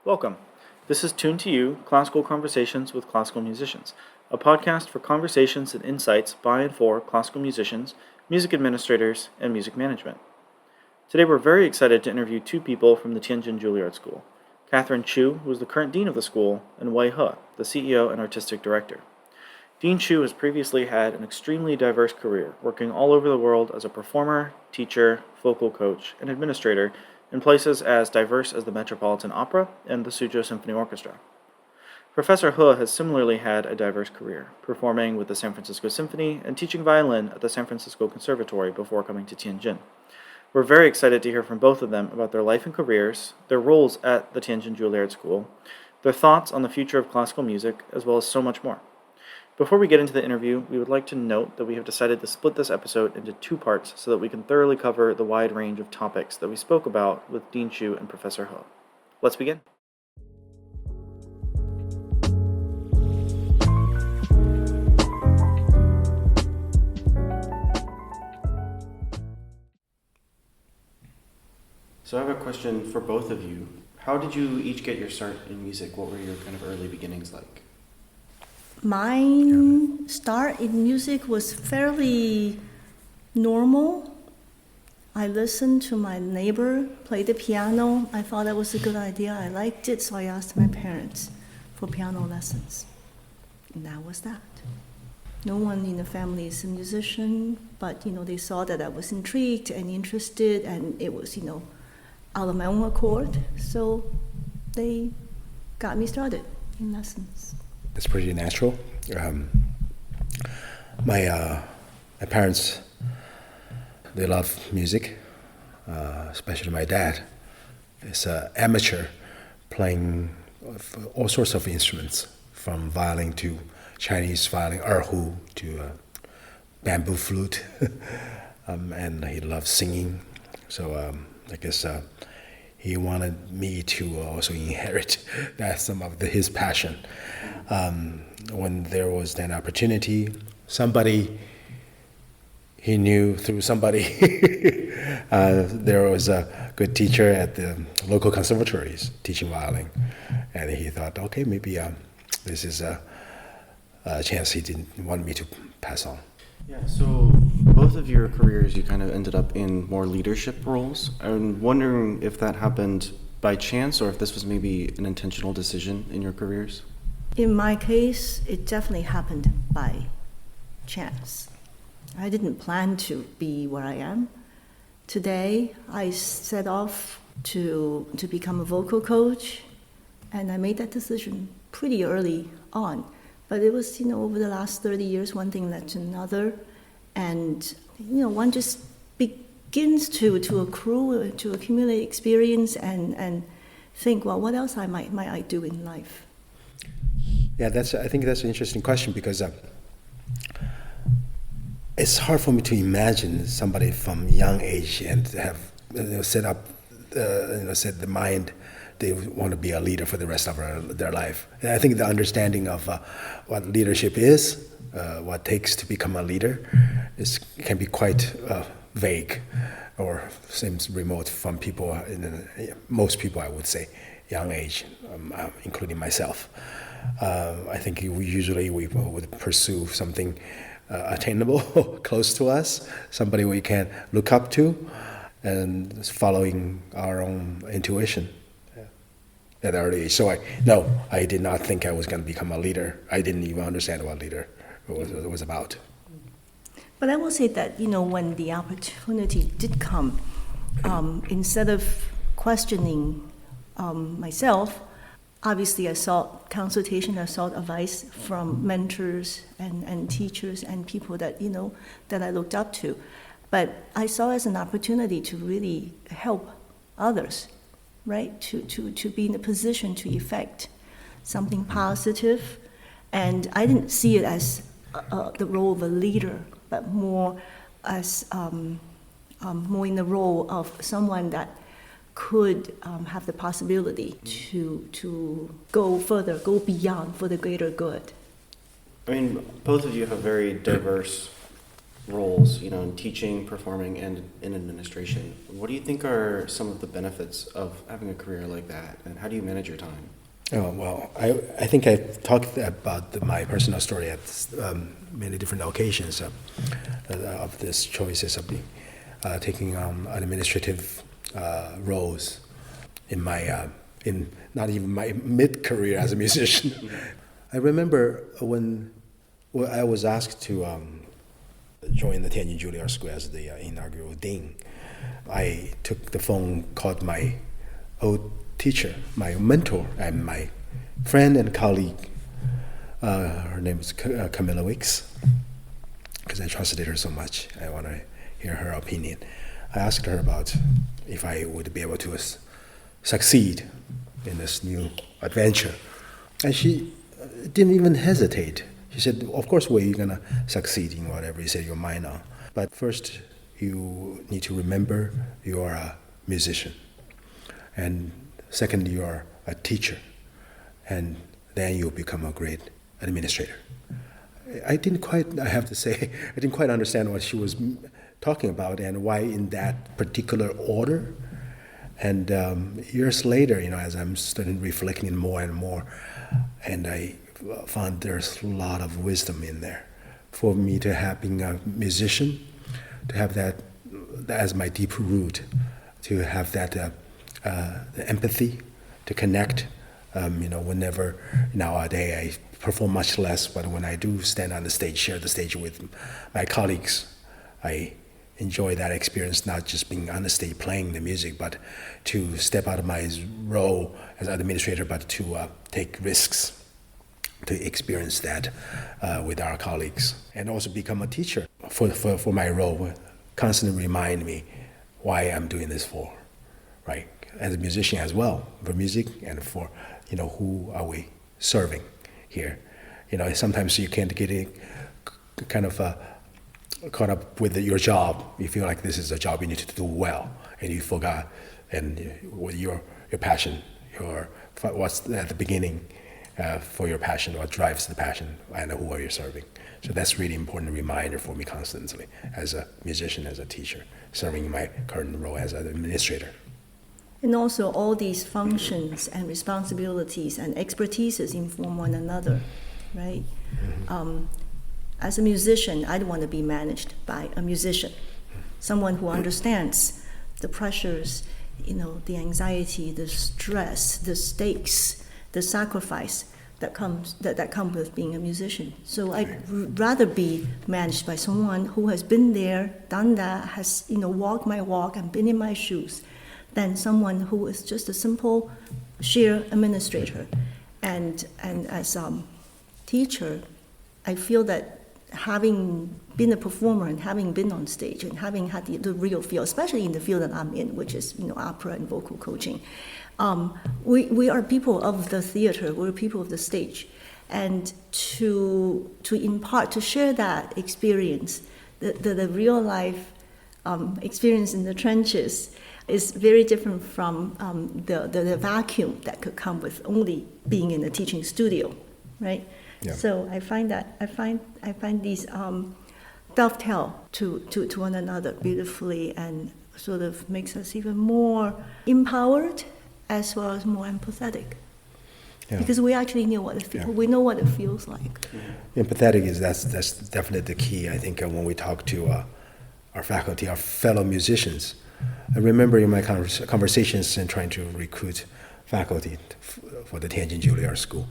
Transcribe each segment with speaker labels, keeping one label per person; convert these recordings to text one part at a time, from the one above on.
Speaker 1: Welcome. This is Tune to You, Classical Conversations with Classical Musicians, a podcast for conversations and insights by and for classical musicians, music administrators, and music management. Today we're very excited to interview two people from the Tianjin Juilliard School, Katherine Chu, who is the current dean of the school, and Wei He, the CEO and artistic director. Dean Chu has previously had an extremely diverse career, working all over the world as a performer, teacher, vocal coach, and administrator in places as diverse as the Metropolitan Opera and the Suzhou Symphony Orchestra. Professor He has similarly had a diverse career, performing with the San Francisco Symphony and teaching violin at the San Francisco Conservatory before coming to Tianjin. We're very excited to hear from both of them about their life and careers, their roles at the Tianjin Juilliard School, their thoughts on the future of classical music, as well as so much more. Before we get into the interview, we would like to note that we have decided to split this episode into two parts so that we can thoroughly cover the wide range of topics that we spoke about with Dean Chu and Professor He. Let's begin. So I have a question for both of you. How did you each get your start in music? What were your kind of early beginnings like?
Speaker 2: My start in music was fairly normal. I listened to my neighbor play the piano. I thought that was a good idea. I liked it, so I asked my parents for piano lessons. And that was that. No one in the family is a musician, but they saw that I was intrigued and interested, and it was out of my own accord. So they got me started in lessons.
Speaker 3: It's pretty natural. My parents, they love music, especially my dad. He's an amateur playing all sorts of instruments, from violin to Chinese violin, erhu, to bamboo flute, and he loves singing. So I guess he wanted me to also inherit some of his passion. When there was an opportunity, somebody he knew through somebody, there was a good teacher at the local conservatories teaching violin, and he thought, okay, maybe this is a chance he didn't want me to pass on.
Speaker 1: Yeah, so both of your careers, you kind of ended up in more leadership roles. I'm wondering if that happened by chance or if this was maybe an intentional decision in your careers.
Speaker 2: In my case, it definitely happened by chance. I didn't plan to be where I am. Today, I set off to become a vocal coach, and I made that decision pretty early on. But it was, over the last 30 years, one thing led to another. And, one just begins to accrue, to accumulate experience and think, well, what else might I do in life?
Speaker 3: Yeah, I think that's an interesting question, because it's hard for me to imagine somebody from young age and have set the mind they want to be a leader for the rest of their life. And I think the understanding of what leadership is, what it takes to become a leader, can be quite vague, or seems remote from people, most people, I would say, young age, including myself. I think we would pursue something attainable, close to us, somebody we can look up to, and following our own intuition at an early age. So I did not think I was going to become a leader. I didn't even understand what leader was about.
Speaker 2: But I will say that, when the opportunity did come, instead of questioning myself, obviously I sought consultation, I sought advice from mentors and teachers and people that, that I looked up to. But I saw it as an opportunity to really help others, right? To be in a position to effect something positive. And I didn't see it as the role of a leader, but more as more in the role of someone that could have the possibility to go further, go beyond for the greater good.
Speaker 1: I mean, both of you have very diverse
Speaker 4: roles, in teaching, performing, and in administration. What do you think are some of the benefits of having a career like that, and how do you manage your time?
Speaker 3: Oh, well, I think I've talked about my personal story at many different occasions of these choices of taking on administrative roles in in not even my mid-career as a musician. I remember when I was asked to join the Tianjin Juilliard School as the inaugural dean. I took the phone, called my old teacher, my mentor, and my friend and colleague. Her name is Camilla Wicks, because I trusted her so much. I want to hear her opinion. I asked her about if I would be able to succeed in this new adventure. And she didn't even hesitate. She said, of course, you're going to succeed in whatever you set your mind on. But first, you need to remember you are a musician. And second, you are a teacher. And then you'll become a great administrator. I have to say, I didn't quite understand what she was talking about and why in that particular order. And years later, as I'm starting reflecting more and more, and I found there's a lot of wisdom in there. For me to have being a musician, to have that as my deep root, to have that the empathy, to connect. Whenever nowadays I perform much less, but when I do stand on the stage, share the stage with my colleagues, I enjoy that experience, not just being on the stage playing the music, but to step out of my role as an administrator, but to take risks, to experience that with our colleagues, and also become a teacher for my role, constantly remind me why I'm doing this for, right? As a musician as well, for music and for, who are we serving here? Sometimes you can't get kind of caught up with your job. You feel like this is a job you need to do well, and you forgot, and with your passion, what's at the beginning for your passion, what drives the passion, and who are you serving. So that's really important reminder for me constantly as a musician, as a teacher, serving my current role as an administrator.
Speaker 2: And also all these functions and responsibilities and expertises inform one another, right? Mm-hmm. As a musician, I don't want to be managed by a musician, someone who understands the pressures, the anxiety, the stress, the stakes, the sacrifice that come with being a musician. So I'd rather be managed by someone who has been there, done that, has walked my walk and been in my shoes, than someone who is just a simple sheer administrator. And as a teacher, I feel that having been a performer and having been on stage and having had the real feel, especially in the field that I'm in, which is opera and vocal coaching, we are people of the theater. We're people of the stage, and to impart, to share that experience, the real life experience in the trenches, is very different from the vacuum that could come with only being in a teaching studio, right?
Speaker 3: Yeah.
Speaker 2: So I find these dovetail to one another beautifully, and sort of makes us even more empowered as well as more empathetic. Yeah. Because we actually know what it feels. Yeah. We know what it feels like.
Speaker 3: Empathetic that's definitely the key. I think when we talk to our faculty, our fellow musicians. I remember in my conversations and trying to recruit faculty for the Tianjin Juilliard School,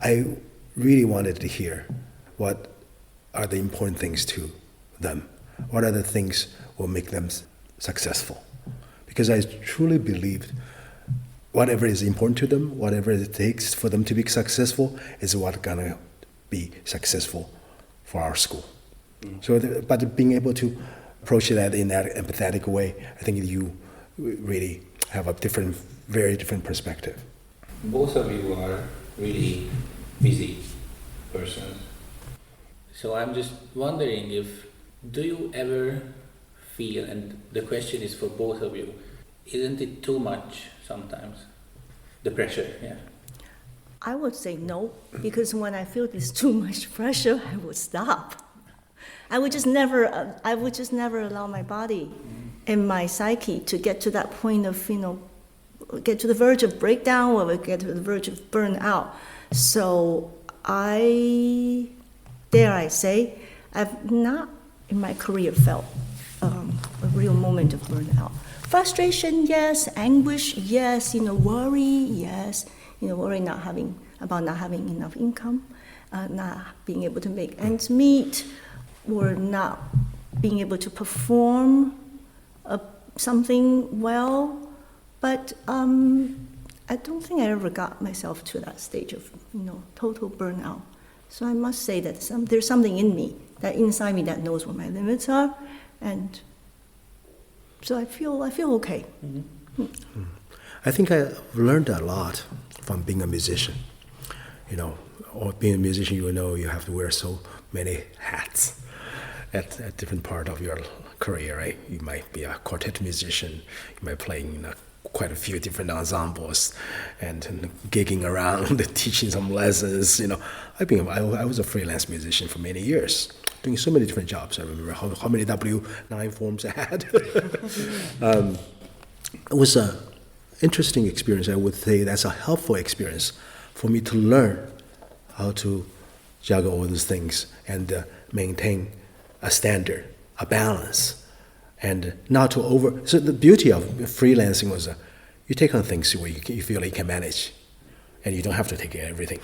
Speaker 3: I really wanted to hear what are the important things to them. What are the things will make them successful? Because I truly believed whatever is important to them, whatever it takes for them to be successful, is what's gonna be successful for our school. So, but being able to approach that in that empathetic way, I think you really have a very different perspective.
Speaker 5: Both of you are really busy persons. So I'm just wondering do you ever feel, and the question is for both of you, isn't it too much sometimes? The pressure, yeah.
Speaker 2: I would say no, because when I feel there's too much pressure, I would stop. I would just never allow my body and my psyche to get to that point of, get to the verge of breakdown or get to the verge of burnout. So dare I say, I've not in my career felt a real moment of burnout. Frustration, yes. Anguish, yes. Worry, yes. Worry about not having enough income, not being able to make ends meet, or not being able to perform something well. But I don't think I ever got myself to that stage of, total burnout. So I must say that there's something in me, that inside me, that knows what my limits are, and so I feel okay.
Speaker 3: Mm-hmm. I think I've learned a lot from being a musician. Or being a musician, you have to wear so many hats at different part of your career, right? You might be a quartet musician, you might play in quite a few different ensembles, and gigging around, teaching some lessons. I was a freelance musician for many years, doing so many different jobs. I remember how many W-9 forms I had. It was an interesting experience. I would say that's a helpful experience for me to learn how to juggle all those things and maintain a standard, a balance, and not to over. So the beauty of freelancing was you take on things where you feel you can manage, and you don't have to take everything.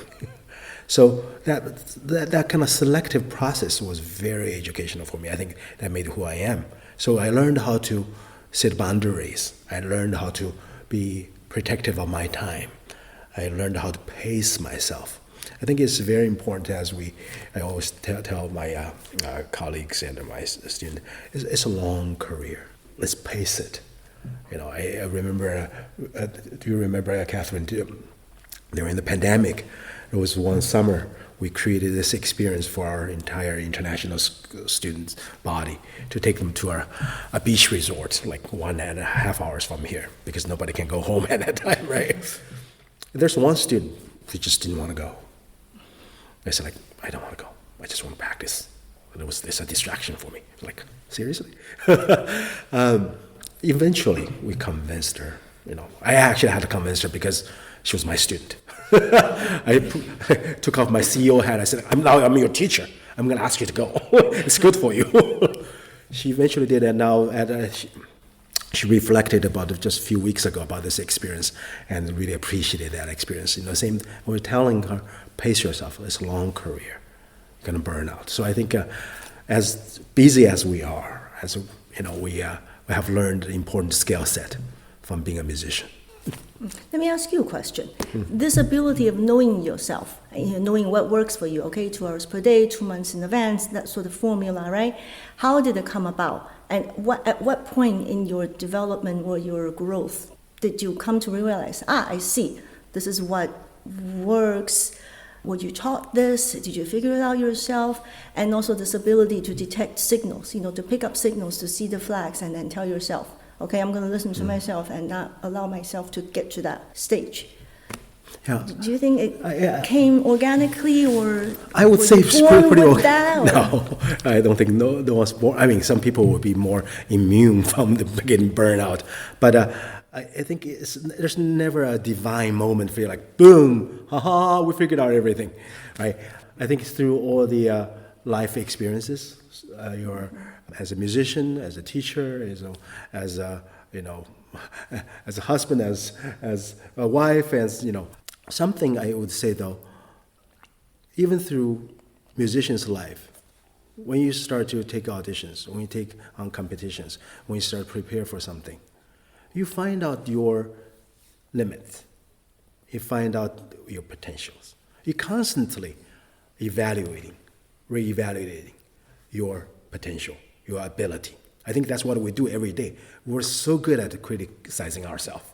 Speaker 3: So that kind of selective process was very educational for me. I think that made who I am. So I learned how to set boundaries. I learned how to be protective of my time. I learned how to pace myself. I think it's very important I always tell my colleagues and my students, it's a long career. Let's pace it. I remember, do you remember, Katherine, during the pandemic, there was one summer we created this experience for our entire international students body to take them to a beach resort, like 1.5 hours from here, because nobody can go home at that time, right? There's one student who just didn't want to go. I said, I don't want to go. I just want to practice. It's a distraction for me. Seriously? Eventually, we convinced her. I actually had to convince her because she was my student. I took off my CEO hat. I said, I'm your teacher. I'm going to ask you to go. It's good for you. She eventually did, and now she reflected about it just a few weeks ago about this experience and really appreciated that experience. Same, we're telling her, pace yourself. It's a long career. You're going to burn out. So I think as busy as we are, we have learned an important skill set from being a musician.
Speaker 2: Let me ask you a question. This ability of knowing yourself, knowing what works for you, 2 hours per day, 2 months in advance, that sort of formula, right? How did it come about? And at what point in your development or your growth did you come to realize, I see, this is what works? Were you taught this? Did you figure it out yourself? And also this ability to detect signals, to pick up signals, to see the flags, and then tell yourself, okay, I'm going to listen to myself and not allow myself to get to that stage.
Speaker 3: Yeah.
Speaker 2: Do you think it came organically, or
Speaker 3: I would say it's pretty
Speaker 2: organic?
Speaker 3: No, I don't think no one's born. I mean, some people would be more immune from getting burnout, but I think there's never a divine moment for you, boom, haha, we figured out everything, right? I think it's through all the life experiences, as a musician, as a teacher, as a husband, as a wife, something I would say though, even through musician's life, when you start to take auditions, when you take on competitions, when you start to prepare for something, you find out your limits. You find out your potentials. You're constantly evaluating, reevaluating your potential, your ability. I think that's what we do every day. We're so good at criticizing ourselves,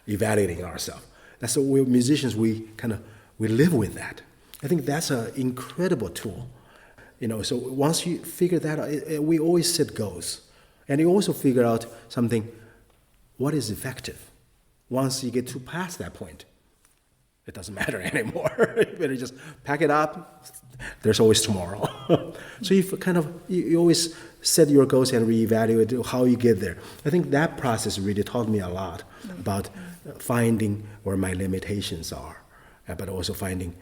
Speaker 3: evaluating ourselves. That's what we're musicians, we live with that. I think that's an incredible tool. So once you figure that out, we always set goals. And you also figure out something, what is effective? Once you get past that point, it doesn't matter anymore. You better just pack it up. There's always tomorrow. So you always set your goals and reevaluate how you get there. I think that process really taught me a lot about finding where my limitations are, but also finding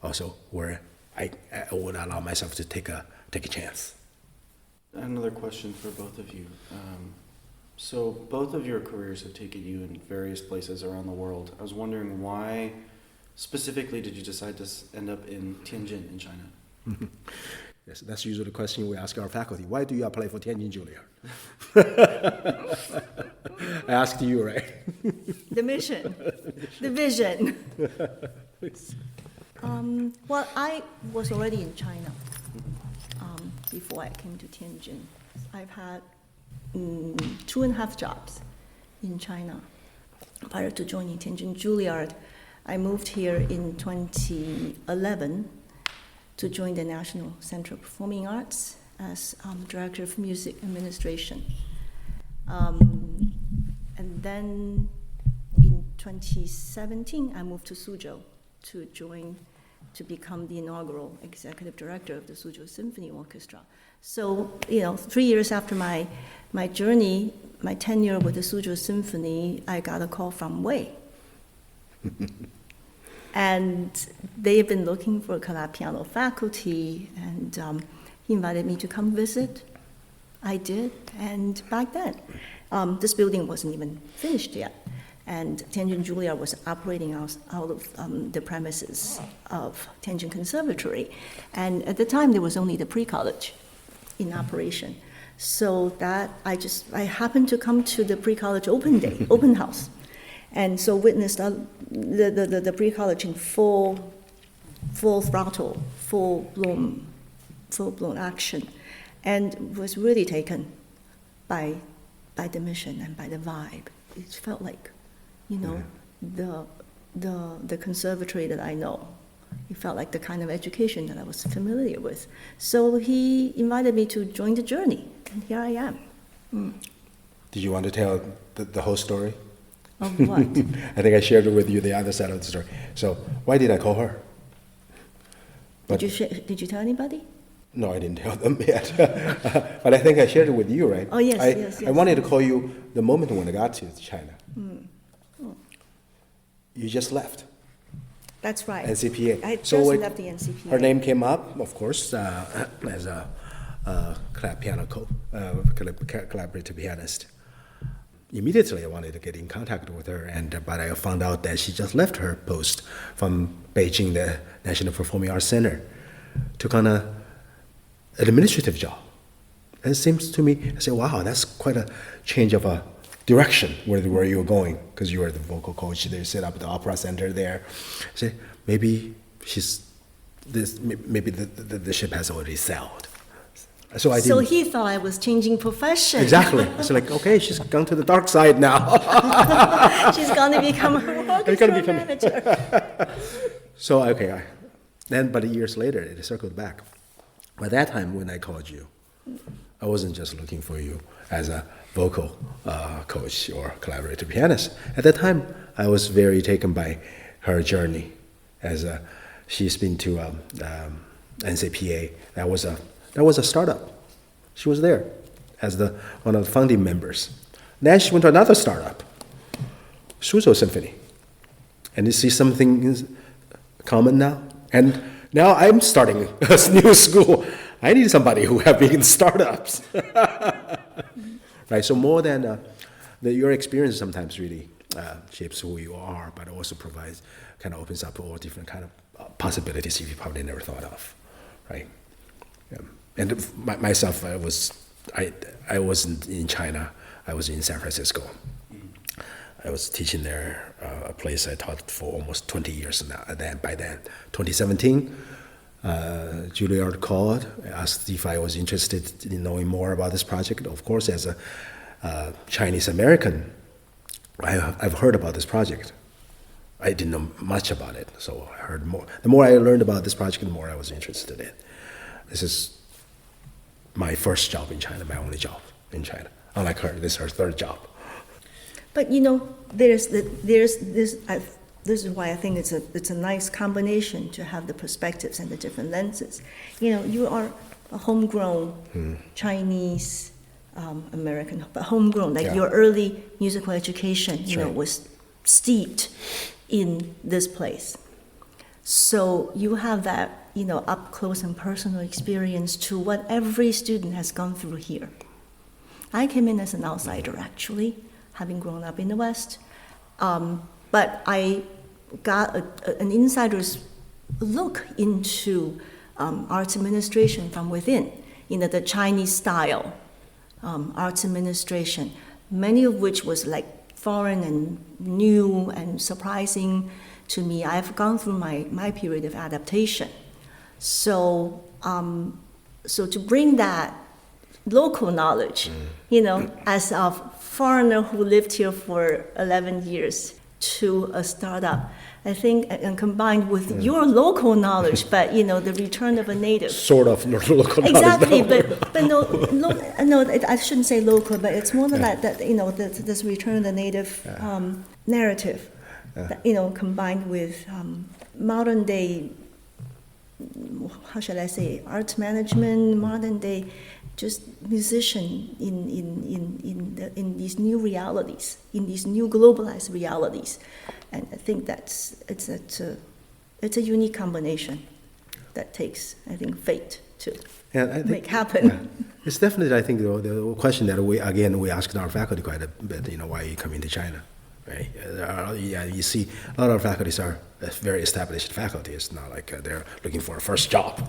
Speaker 3: also where I would allow myself to take a chance.
Speaker 4: Another question for both of you. So both of your careers have taken you in various places around the world. I was wondering, why specifically did you decide to end up in Tianjin in China?
Speaker 3: Yes, that's usually the question we ask our faculty. Why do you apply for Tianjin Juilliard? I asked you, right?
Speaker 2: The mission, the vision. Well, I was already in China before I came to Tianjin. I've had 2.5 jobs in China prior to joining Tianjin Juilliard. I moved here in 2011 to join the National Center of Performing Arts as Director of Music Administration. And then in 2017, I moved to Suzhou to become the inaugural Executive Director of the Suzhou Symphony Orchestra. So, 3 years after my journey, my tenure with the Suzhou Symphony, I got a call from Wei. And they've been looking for a clave piano faculty, and he invited me to come visit. I did, and back then, this building wasn't even finished yet, and Tianjin Juilliard was operating out of the premises of Tianjin Conservatory, and at the time there was only the pre-college in operation. So that I happened to come to the pre-college open day, open house. And so witnessed the pre-college in full throttle, full blown action, and was really taken by the mission and by the vibe. It felt like, the conservatory that I know. It felt like the kind of education that I was familiar with. So he invited me to join the journey, and here I am.
Speaker 3: Did you want to tell the whole story?
Speaker 2: Of what?
Speaker 3: I think I shared it with you, the other side of the story. So why did I call her?
Speaker 2: Did you tell anybody?
Speaker 3: No, I didn't tell them yet. But I think I shared it with you, right?
Speaker 2: Oh, yes.
Speaker 3: I wanted to call you the moment when I got to China. You just left.
Speaker 2: That's right.
Speaker 3: NCPA.
Speaker 2: I just left the NCPA.
Speaker 3: Her name came up, of course, as a collaborative pianist. Immediately, I wanted to get in contact with her, but I found out that she just left her post from Beijing, the National Performing Arts Center, took on an administrative job. And it seems to me, I said, wow, that's quite a change of a direction where you're going, because you were the vocal coach. They set up the opera center there. I said, maybe the ship has already sailed. So
Speaker 2: he thought I was changing profession.
Speaker 3: Exactly. It's like, okay, she's gone to the dark side now.
Speaker 2: She's going to become an orchestra manager.
Speaker 3: So, okay. But years later, it circled back. By that time, when I called you, I wasn't just looking for you as a vocal coach or collaborative pianist. At that time, I was very taken by her journey. She's been to NCPA. That was a startup. She was there as one of the founding members. Then she went to another startup, Suzhou Symphony. And you see something common now? And now I'm starting a new school. I need somebody who have been in startups. Right, so more than your experience sometimes really shapes who you are, but also opens up all different kind of possibilities you probably never thought of, right? Yeah. And myself, I wasn't in China. I was in San Francisco. I was teaching there, a place I taught for almost 20 years now. By then, 2017, Juilliard called, asked if I was interested in knowing more about this project. Of course, as a Chinese American, I've heard about this project. I didn't know much about it, so I heard more. The more I learned about this project, the more I was interested in. This is my first job in China, my only job in China. Unlike her, this is her third job.
Speaker 2: But this is why I think it's a nice combination to have the perspectives and the different lenses. You are a homegrown Chinese American, but homegrown, like
Speaker 3: Yeah.
Speaker 2: your early musical education, you know,
Speaker 3: right.
Speaker 2: was steeped in this place. So you have that, you know, up close and personal experience to what every student has gone through here. I came in as an outsider, actually, having grown up in the West, but I got an insider's look into arts administration from within, you know, the Chinese style arts administration, many of which was like foreign and new and surprising to me. I've gone through my period of adaptation. So, so to bring that local knowledge, you know, as a foreigner who lived here for 11 years to a startup, I think, and combined with your local knowledge, but, you know, the return of a native.
Speaker 3: Sort of local knowledge.
Speaker 2: Exactly,
Speaker 3: No.
Speaker 2: but no, I shouldn't say local, but it's more than that, you know, this return of the native narrative, that, you know, combined with modern day, how shall I say, art management, modern day, just musician in these new realities, in these new globalized realities, and I think it's a unique combination that takes, I think, fate to
Speaker 3: And I think,
Speaker 2: make happen.
Speaker 3: yeah. It's definitely, I think, the question that we asked our faculty quite a bit, you know, why are you coming to China, right? Yeah, you see, a lot of faculties are very established faculty. It's not like they're looking for a first job.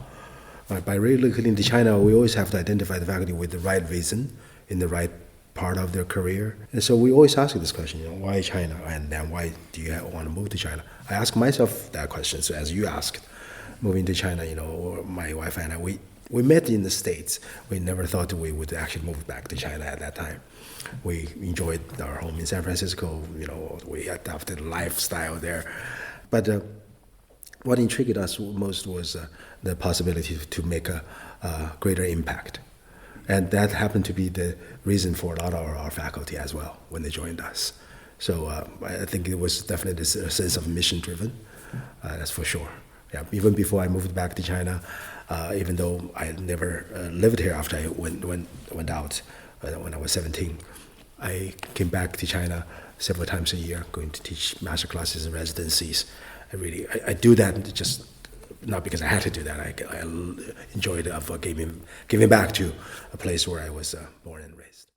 Speaker 3: By really looking into China, we always have to identify the faculty with the right reason, in the right part of their career. And so we always ask this question, you know, why China? And then why do you want to move to China? I ask myself that question, so as you asked, moving to China, you know, my wife and I, we met in the States. We never thought we would actually move back to China at that time. We enjoyed our home in San Francisco, you know, we adopted a lifestyle there. But what intrigued us most was the possibility to make a greater impact. And that happened to be the reason for a lot of our faculty as well when they joined us. So I think it was definitely this sense of mission-driven, that's for sure. Yeah, even before I moved back to China, even though I never lived here after I went out when I was 17, I came back to China several times a year, going to teach master classes and residencies. I do that just not because I had to do that. I enjoyed giving back to a place where I was born and raised.